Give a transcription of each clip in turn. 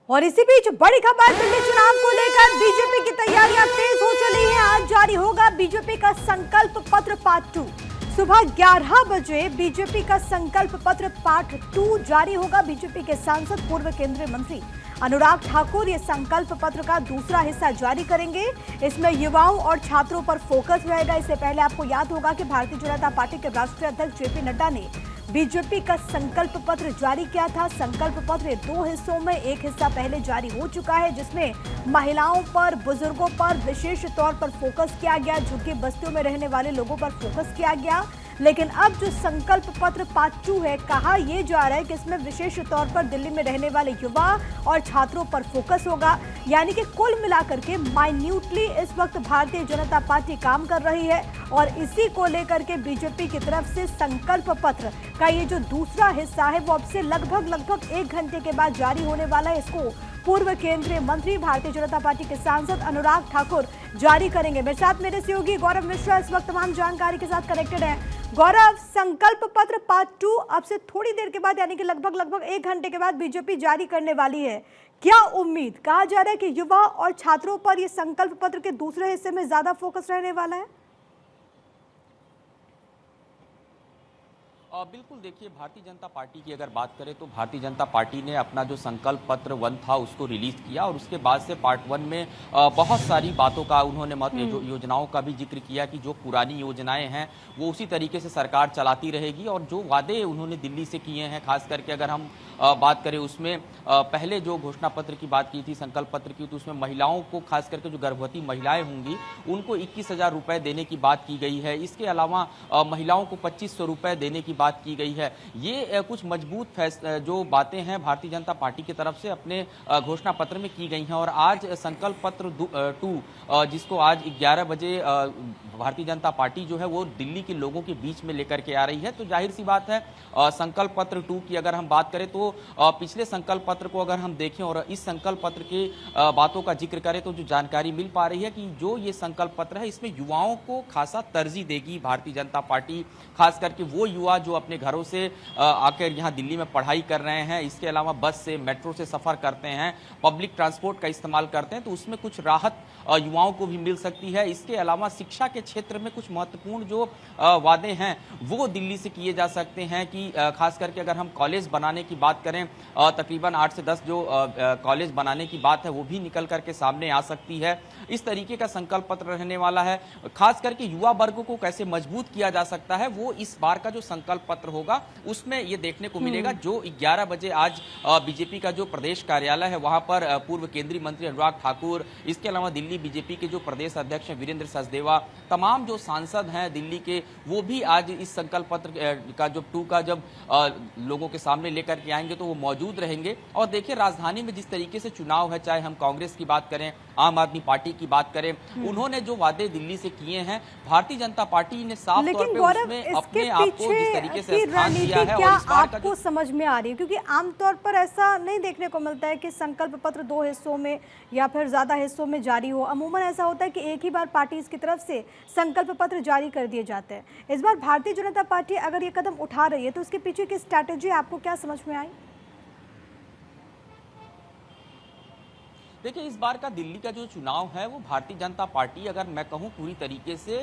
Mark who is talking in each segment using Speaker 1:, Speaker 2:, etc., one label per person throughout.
Speaker 1: और इसी बीच बड़ी खबर दिल्ली चुनाव को लेकर बीजेपी की तैयारियां तेज हो चली हैं। आज जारी होगा बीजेपी का संकल्प पत्र पार्ट 2। सुबह 11 बजे बीजेपी का संकल्प पत्र पार्ट 2 जारी होगा। बीजेपी के सांसद पूर्व केंद्रीय मंत्री अनुराग ठाकुर ये संकल्प पत्र का दूसरा हिस्सा जारी करेंगे। इसमें युवाओं और छात्रों पर फोकस रहेगा। इससे पहले आपको याद होगा कि भारतीय जनता पार्टी के राष्ट्रीय अध्यक्ष जेपी नड्डा ने बीजेपी का संकल्प पत्र जारी किया था। संकल्प पत्र 2 हिस्सों में, एक हिस्सा पहले जारी हो चुका है जिसमें महिलाओं पर, बुजुर्गों पर विशेष तौर पर फोकस किया गया, झुग्गी बस्तियों में रहने वाले लोगों पर फोकस किया गया। लेकिन अब जो संकल्प पत्र पार्ट 2 है, कहा यह जा रहा है कि इसमें विशेष तौर पर दिल्ली में रहने वाले युवा और छात्रों पर फोकस होगा। यानी कि कुल मिलाकर के माइन्यूटली इस वक्त भारतीय जनता पार्टी काम कर रही है और इसी को लेकर के बीजेपी की तरफ से संकल्प पत्र का ये जो दूसरा हिस्सा है वो अब से लगभग 1 घंटे के बाद जारी होने वाला है। इसको पूर्व केंद्रीय मंत्री भारतीय जनता पार्टी के सांसद अनुराग ठाकुर जारी करेंगे। मेरे साथ मेरे सहयोगी गौरव मिश्रा इस वक्त तमाम जानकारी के साथ कनेक्टेड हैं। गौरव, संकल्प पत्र पार्ट 2 अब से थोड़ी देर के बाद यानी कि लगभग 1 घंटे के बाद बीजेपी जारी करने वाली है। क्या उम्मीद, कहा जा रहा है कि युवा और छात्रों पर यह संकल्प पत्र के दूसरे हिस्से में ज्यादा फोकस रहने वाला है?
Speaker 2: बिल्कुल, देखिए, भारतीय जनता पार्टी की अगर बात करें तो भारतीय जनता पार्टी ने अपना जो संकल्प पत्र 1 था उसको रिलीज किया और उसके बाद से पार्ट 1 में बहुत सारी बातों का उन्होंने योजनाओं का भी जिक्र किया कि जो पुरानी योजनाएं हैं वो उसी तरीके से सरकार चलाती रहेगी और जो वादे उन्होंने दिल्ली से किए हैं, खास करके अगर हम बात करें उसमें पहले जो घोषणा पत्र की बात की थी, संकल्प पत्र की, तो उसमें महिलाओं को, खास करके जो गर्भवती महिलाएं होंगी उनको 21,000 रुपए देने की बात की गई है। इसके अलावा महिलाओं को 2,500 रुपए देने की बात की गई है। ये कुछ मजबूत जो बातें हैं भारतीय जनता पार्टी की तरफ से अपने घोषणा पत्र में की गई हैं और आज संकल्प पत्र 2 जिसको आज 11 बजे भारतीय जनता पार्टी जो है वो दिल्ली के लोगों के बीच में लेकर के आ रही है। तो जाहिर सी बात है, संकल्प पत्र 2 की अगर हम बात करें तो पिछले संकल्प पत्र को अगर हम देखें और इस संकल्प पत्र के बातों का जिक्र करें तो जो जानकारी मिल पा रही है कि जो ये संकल्प पत्र है इसमें युवाओं को खासा तरजीह देगी भारतीय जनता पार्टी, खास करके वो युवा जो अपने घरों से आकर यहाँ दिल्ली में पढ़ाई कर रहे हैं, इसके अलावा बस से, मेट्रो से सफर करते हैं, पब्लिक ट्रांसपोर्ट का इस्तेमाल करते हैं, तो उसमें कुछ राहत युवाओं को भी मिल सकती है। इसके अलावा शिक्षा के क्षेत्र में कुछ महत्वपूर्ण जो वादे हैं वो दिल्ली से किए जा सकते हैं कि खास करके अगर हम कॉलेज बनाने की बात करें, तकरीबन 8 से 10 जो कॉलेज बनाने की बात है वो भी निकल करके सामने आ सकती है। इस तरीके का संकल्प पत्र रहने वाला है। खास करके युवा वर्ग को कैसे मजबूत किया जा सकता है वो इस बार का जो संकल्प पत्र होगा उसमें ये देखने को मिलेगा। जो 11 बजे आज बीजेपी का जो प्रदेश कार्यालय है वहां पर पूर्व केंद्रीय मंत्री अनुराग ठाकुर, इसके अलावा दिल्ली बीजेपी के जो प्रदेश अध्यक्ष हैं वीरेंद्र सचदेवा, तमाम जो सांसद हैं दिल्ली के, वो भी आज इस संकल्प पत्र का जो 2 का जब लोगों के सामने लेकर के आएंगे तो वो मौजूद रहेंगे। और देखिए, राजधानी में जिस तरीके से चुनाव है, चाहे हम कांग्रेस की बात करें, आम आदमी पार्टी की बात करें, उन्होंने जो वादे दिल्ली से किए हैं, भारतीय जनता पार्टी ने साफ तौर पे उसमें अपने आप को जिस तरीके से स्थान दिया है
Speaker 1: क्या आपको समझ में आ रही है? क्योंकि आमतौर पर ऐसा नहीं देखने को मिलता है कि संकल्प पत्र 2 हिस्सों में या फिर ज्यादा हिस्सों में जारी हो। अमूमन ऐसा होता है कि एक ही बार पार्टी की तरफ से संकल्प पत्र जारी कर दिए जाते हैं। इस बार भारतीय जनता पार्टी अगर ये कदम उठा रही है तो उसके पीछे की स्ट्रैटेजी आपको क्या समझ में आई?
Speaker 2: देखिए, इस बार का दिल्ली का जो चुनाव है वो भारतीय जनता पार्टी, अगर मैं कहूं, पूरी तरीके से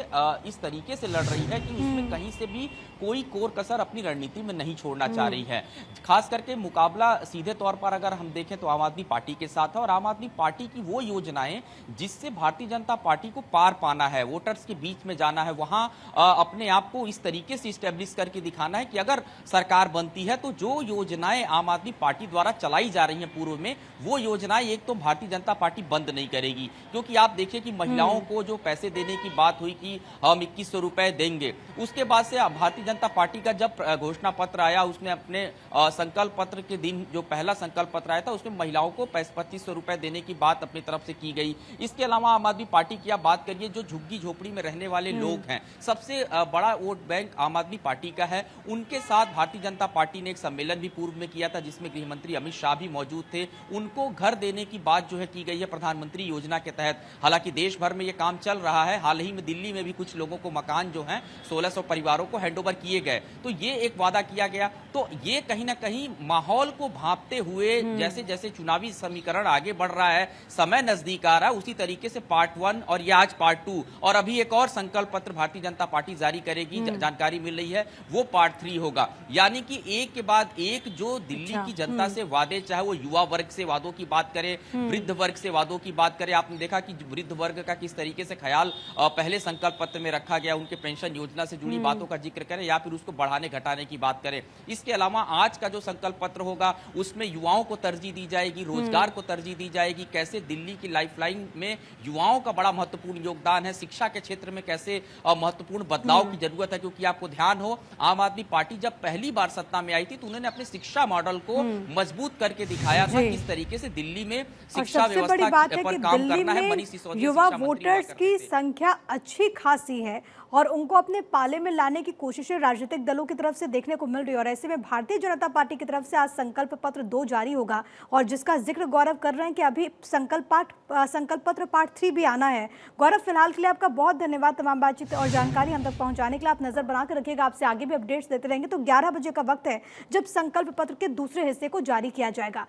Speaker 2: इस तरीके से लड़ रही है कि उसमें कहीं से भी कोई कोर कसर अपनी रणनीति में नहीं छोड़ना चाह रही है। खास करके मुकाबला सीधे तौर पर अगर हम देखें तो आम आदमी पार्टी के साथ है और आम आदमी पार्टी की वो योजनाएं जिससे भारतीय जनता पार्टी को पार पाना है, वोटर्स के बीच में जाना है, वहां अपने आप को इस तरीके से स्टैब्लिश करके दिखाना है कि अगर सरकार बनती है तो जो योजनाएं आम आदमी पार्टी द्वारा चलाई जा रही हैं पूर्व में, वो योजनाएं एक तो भारतीय जनता पार्टी बंद नहीं करेगी। क्योंकि आप देखिए कि महिलाओं को जो पैसे देने की बात हुई कि हम 2,100 रुपए देंगे, उसके बाद से भारतीय जनता पार्टी का जब घोषणा पत्र आया, उसने अपने संकल्प पत्र के दिन जो पहला संकल्प पत्र आया था उसमें महिलाओं को 2,500 रुपए देने की बात अपनी तरफ से की गई। इसके अलावा आम आदमी पार्टी की आप बात करिए, जो झुग्गी झोपड़ी में रहने वाले लोग हैं, सबसे बड़ा वोट बैंक आम आदमी पार्टी का है। उनके साथ भारतीय जनता पार्टी ने एक सम्मेलन भी पूर्व में किया था जिसमें गृह मंत्री अमित शाह भी मौजूद थे। उनको घर देने की बात जो है की गई है प्रधानमंत्री योजना के तहत। हालांकि देश भर में ये काम चल रहा है। हाल ही में दिल्ली में भी कुछ लोगों को मकान जो हैं 1600 परिवारों को हैंडओवर किए गए। तो ये एक वादा किया गया। तो ये कहीं ना कहीं माहौल को भांपते हुए जैसे जैसे चुनावी समीकरण आगे बढ़ रहा है, समय नजदीक आ रहा है, उसी तरीके से पार्ट 1 और ये आज पार्ट 2 और अभी एक और संकल्प पत्र भारतीय जनता पार्टी जारी करेगी, जानकारी मिल रही है, वो पार्ट 3 होगा। यानी कि एक के बाद एक जो दिल्ली की जनता से वादे, चाहे वो युवा वर्ग से वादों की बात करें, वृद्ध वर्ग से वादों की बात करें। आपने देखा कि वृद्ध वर्ग का किस तरीके से ख्याल पहले संकल्प पत्र में रखा गया, उनके पेंशन योजना से जुड़ी बातों का जिक्र करें या फिर उसको बढ़ाने घटाने की बात करें। इसके अलावा आज का जो संकल्प पत्र होगा उसमें युवाओं को तरजीह दी जाएगी, रोजगार को तरजीह दी जाएगी, कैसे दिल्ली की लाइफलाइन में युवाओं का बड़ा महत्वपूर्ण योगदान है, शिक्षा के क्षेत्र में कैसे महत्वपूर्ण बदलाव की जरूरत है। क्योंकि आपको ध्यान हो, आम आदमी पार्टी जब पहली बार सत्ता में आई थी तो उन्होंने अपने शिक्षा मॉडल को मजबूत करके दिखाया था किस तरीके से दिल्ली में शिक्षा व्यवस्था पर काम करना है। मनीष सिसोदिया
Speaker 1: युवा वोटर्स की संख्या अच्छी खासी है और उनको अपने पाले में लाने की कोशिशें राजनीतिक दलों की तरफ से देखने को मिल रही है। और ऐसे में भारतीय जनता पार्टी की तरफ से आज संकल्प पत्र 2 जारी होगा और जिसका जिक्र गौरव कर रहे हैं कि अभी संकल्प पत्र पार्ट 3 भी आना है। गौरव, फिलहाल के लिए आपका बहुत धन्यवाद तमाम बातचीत और जानकारी हम तक पहुंचाने के लिए। आप नजर बनाकर रखिएगा, आपसे आगे भी अपडेट्स देते रहेंगे। तो 11 बजे का वक्त है जब संकल्प पत्र के दूसरे हिस्से को जारी किया जाएगा।